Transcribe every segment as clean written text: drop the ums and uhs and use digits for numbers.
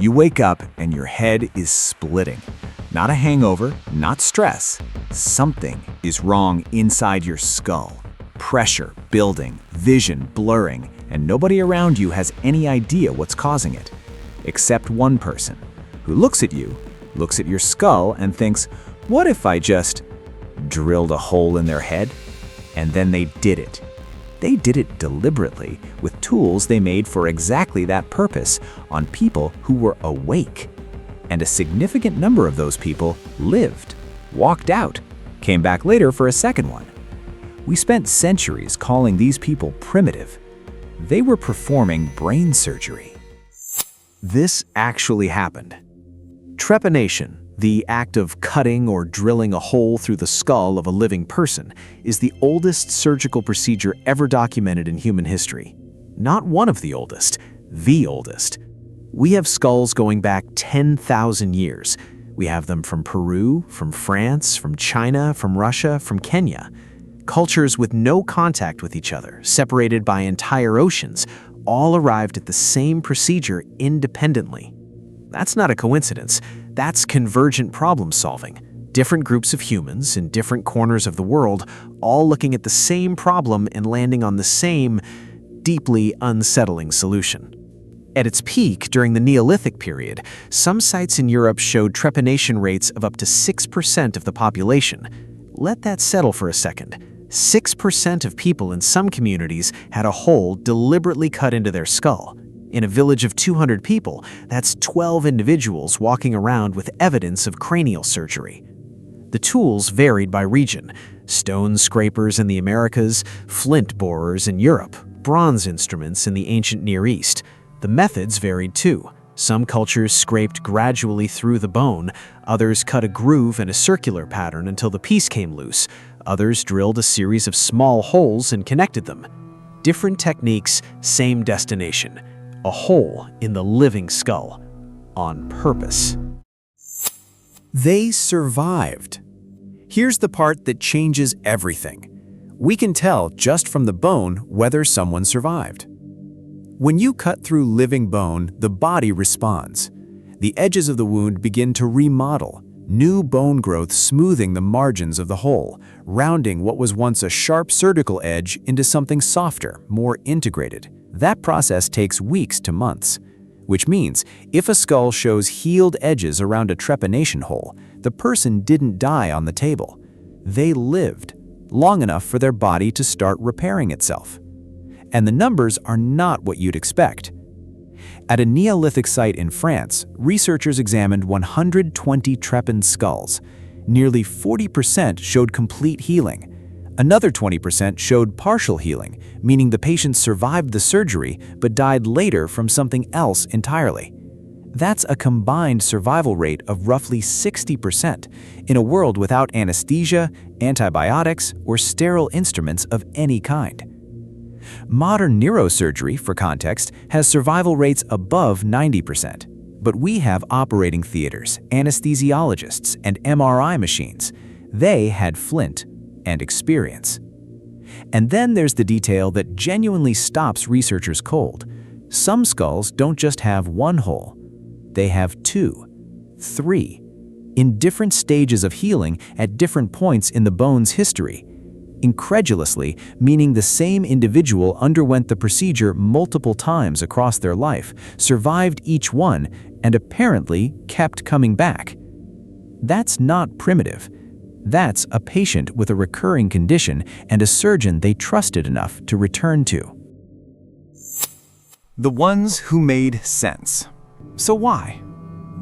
You wake up and your head is splitting. Not a hangover, not stress. Something is wrong inside your skull. Pressure building, vision blurring, and nobody around you has any idea what's causing it. Except one person, who looks at you, looks at your skull, and thinks, what if I just drilled a hole in their head? And then they did it. They did it deliberately with tools they made for exactly that purpose on people who were awake. And a significant number of those people lived, walked out, came back later for a second one. We spent centuries calling these people primitive. They were performing brain surgery. This actually happened. Trepanation, the act of cutting or drilling a hole through the skull of a living person, is the oldest surgical procedure ever documented in human history. Not one of the oldest, the oldest. We have skulls going back 10,000 years. We have them from Peru, from France, from China, from Russia, from Kenya. Cultures with no contact with each other, separated by entire oceans, all arrived at the same procedure independently. That's not a coincidence. That's convergent problem solving. Different groups of humans in different corners of the world, all looking at the same problem and landing on the same, deeply unsettling solution. At its peak during the Neolithic period, some sites in Europe showed trepanation rates of up to 6% of the population. Let that settle for a second. 6% of people in some communities had a hole deliberately cut into their skull. In a village of 200 people, that's 12 individuals walking around with evidence of cranial surgery. The tools varied by region: stone scrapers in the Americas, flint borers in Europe, bronze instruments in the ancient Near East. The methods varied too. Some cultures scraped gradually through the bone, others cut a groove in a circular pattern until the piece came loose, others drilled a series of small holes and connected them. Different techniques, same destination: a hole in the living skull, on purpose. They survived. Here's the part that changes everything. We can tell just from the bone whether someone survived. When you cut through living bone, the body responds. The edges of the wound begin to remodel, new bone growth smoothing the margins of the hole, rounding what was once a sharp surgical edge into something softer, more integrated. That process takes weeks to months, which means if a skull shows healed edges around a trepanation hole, the person didn't die on the table. They lived long enough for their body to start repairing itself. And the numbers are not what you'd expect. At a Neolithic site in France, researchers examined 120 trepaned skulls. Nearly 40% showed complete healing. Another 20% showed partial healing, meaning the patient survived the surgery but died later from something else entirely. That's a combined survival rate of roughly 60% in a world without anesthesia, antibiotics, or sterile instruments of any kind. Modern neurosurgery, for context, has survival rates above 90%. But we have operating theaters, anesthesiologists, and MRI machines. They had flint and experience. And then there's the detail that genuinely stops researchers cold. Some skulls don't just have one hole. They have 2, 3, in different stages of healing at different points in the bone's history. Incredulously, meaning the same individual underwent the procedure multiple times across their life, survived each one, and apparently kept coming back. That's not primitive. That's a patient with a recurring condition and a surgeon they trusted enough to return to. The ones who made sense. So why?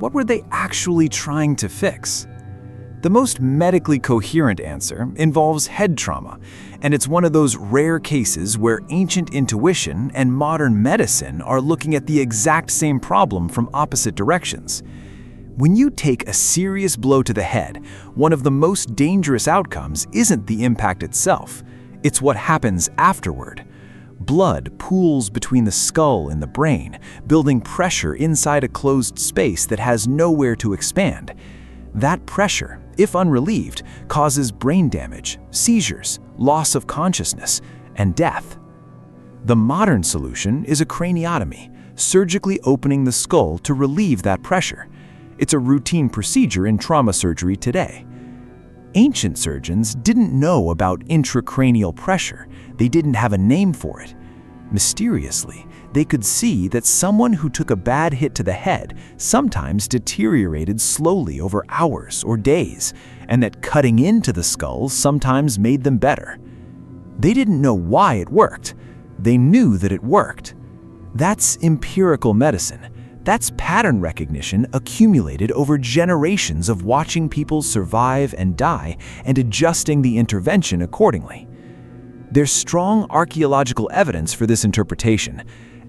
What were they actually trying to fix? The most medically coherent answer involves head trauma, and it's one of those rare cases where ancient intuition and modern medicine are looking at the exact same problem from opposite directions. When you take a serious blow to the head, one of the most dangerous outcomes isn't the impact itself, it's what happens afterward. Blood pools between the skull and the brain, building pressure inside a closed space that has nowhere to expand. That pressure, if unrelieved, causes brain damage, seizures, loss of consciousness, and death. The modern solution is a craniotomy, surgically opening the skull to relieve that pressure. It's a routine procedure in trauma surgery today. Ancient surgeons didn't know about intracranial pressure. They didn't have a name for it. Mysteriously, they could see that someone who took a bad hit to the head sometimes deteriorated slowly over hours or days, and that cutting into the skull sometimes made them better. They didn't know why it worked. They knew that it worked. That's empirical medicine. That's pattern recognition accumulated over generations of watching people survive and die and adjusting the intervention accordingly. There's strong archaeological evidence for this interpretation.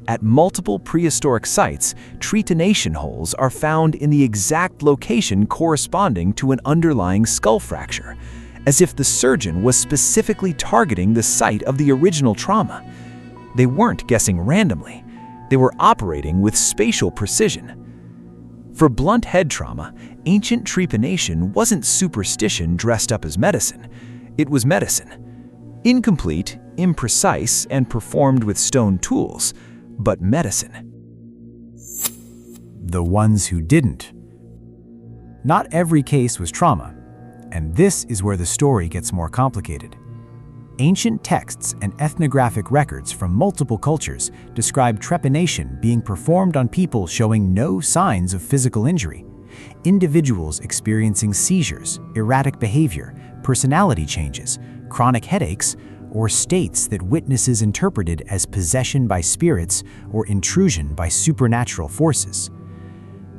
At multiple prehistoric sites, Trepanation holes are found in the exact location corresponding to an underlying skull fracture, as if the surgeon was specifically targeting the site of the original trauma. They weren't guessing randomly. They were operating with spatial precision. For blunt head trauma, ancient trepanation wasn't superstition dressed up as medicine. It was medicine. Incomplete, imprecise, and performed with stone tools, but medicine. The ones who didn't. Not every case was trauma, and this is where the story gets more complicated. Ancient texts and ethnographic records from multiple cultures describe trepanation being performed on people showing no signs of physical injury. Individuals experiencing seizures, erratic behavior, personality changes, chronic headaches, or states that witnesses interpreted as possession by spirits or intrusion by supernatural forces.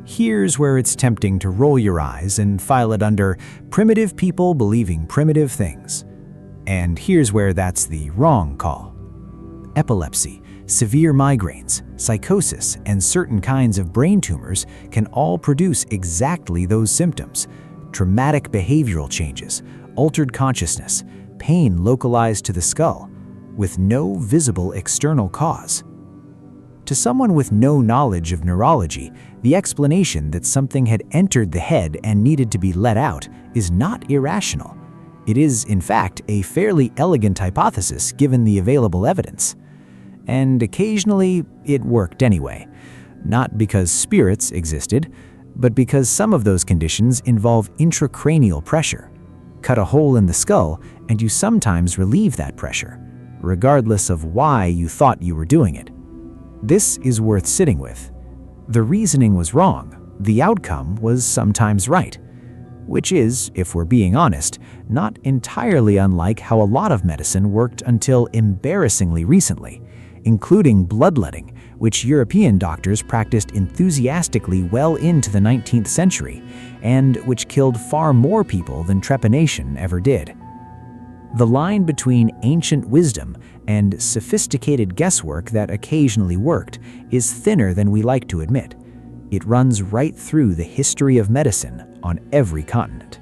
Here's where it's tempting to roll your eyes and file it under primitive people believing primitive things. And here's where that's the wrong call. Epilepsy, severe migraines, psychosis, and certain kinds of brain tumors can all produce exactly those symptoms: traumatic behavioral changes, altered consciousness, pain localized to the skull, with no visible external cause. To someone with no knowledge of neurology, the explanation that something had entered the head and needed to be let out is not irrational. It is, in fact, a fairly elegant hypothesis given the available evidence. And occasionally, it worked anyway. Not because spirits existed, but because some of those conditions involve intracranial pressure. Cut a hole in the skull, and you sometimes relieve that pressure, regardless of why you thought you were doing it. This is worth sitting with. The reasoning was wrong. The outcome was sometimes right. Which is, if we're being honest, not entirely unlike how a lot of medicine worked until embarrassingly recently, including bloodletting, which European doctors practiced enthusiastically well into the 19th century, and which killed far more people than trepanation ever did. The line between ancient wisdom and sophisticated guesswork that occasionally worked is thinner than we like to admit. It runs right through the history of medicine on every continent.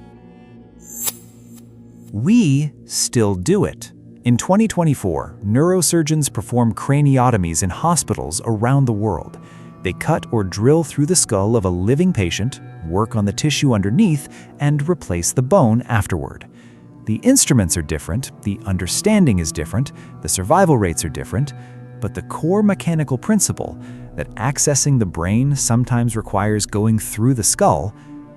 We still do it. In 2024, neurosurgeons perform craniotomies in hospitals around the world. They cut or drill through the skull of a living patient, work on the tissue underneath, and replace the bone afterward. The instruments are different, the understanding is different, the survival rates are different, but the core mechanical principle that accessing the brain sometimes requires going through the skull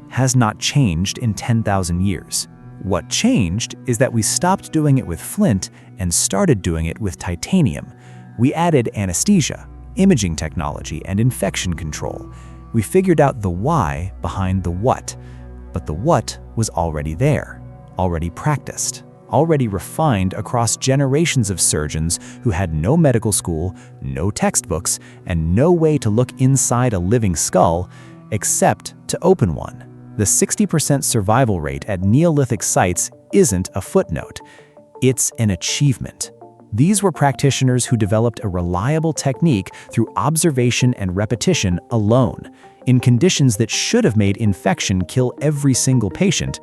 has not changed in 10,000 years. What changed is that we stopped doing it with flint and started doing it with titanium. We added anesthesia, imaging technology, and infection control. We figured out the why behind the what, but the what was already there, already practiced, already refined across generations of surgeons who had no medical school, no textbooks, and no way to look inside a living skull except to open one. The 60% survival rate at Neolithic sites isn't a footnote. It's an achievement. These were practitioners who developed a reliable technique through observation and repetition alone, in conditions that should have made infection kill every single patient,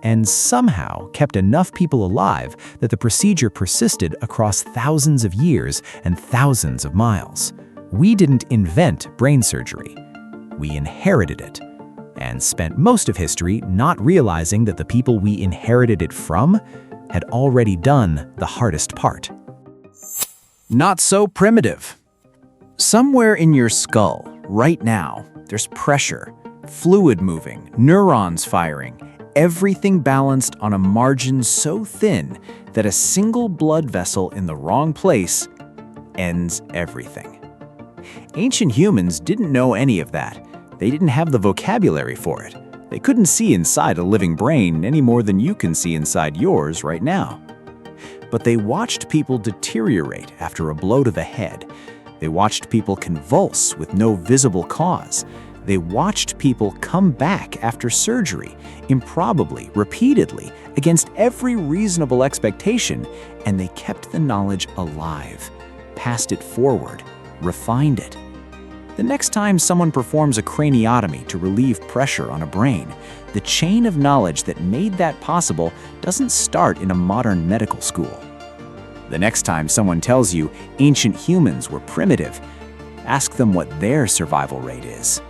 and somehow kept enough people alive that the procedure persisted across thousands of years and thousands of miles. We didn't invent brain surgery. We inherited it, and spent most of history not realizing that the people we inherited it from had already done the hardest part. Not so primitive. Somewhere in your skull, right now, there's pressure, fluid moving, neurons firing, everything balanced on a margin so thin that a single blood vessel in the wrong place ends everything. Ancient humans didn't know any of that. They didn't have the vocabulary for it. They couldn't see inside a living brain any more than you can see inside yours right now. But they watched people deteriorate after a blow to the head. They watched people convulse with no visible cause. They watched people come back after surgery, improbably, repeatedly, against every reasonable expectation, and they kept the knowledge alive, passed it forward, refined it. The next time someone performs a craniotomy to relieve pressure on a brain, the chain of knowledge that made that possible doesn't start in a modern medical school. The next time someone tells you ancient humans were primitive, ask them what their survival rate is.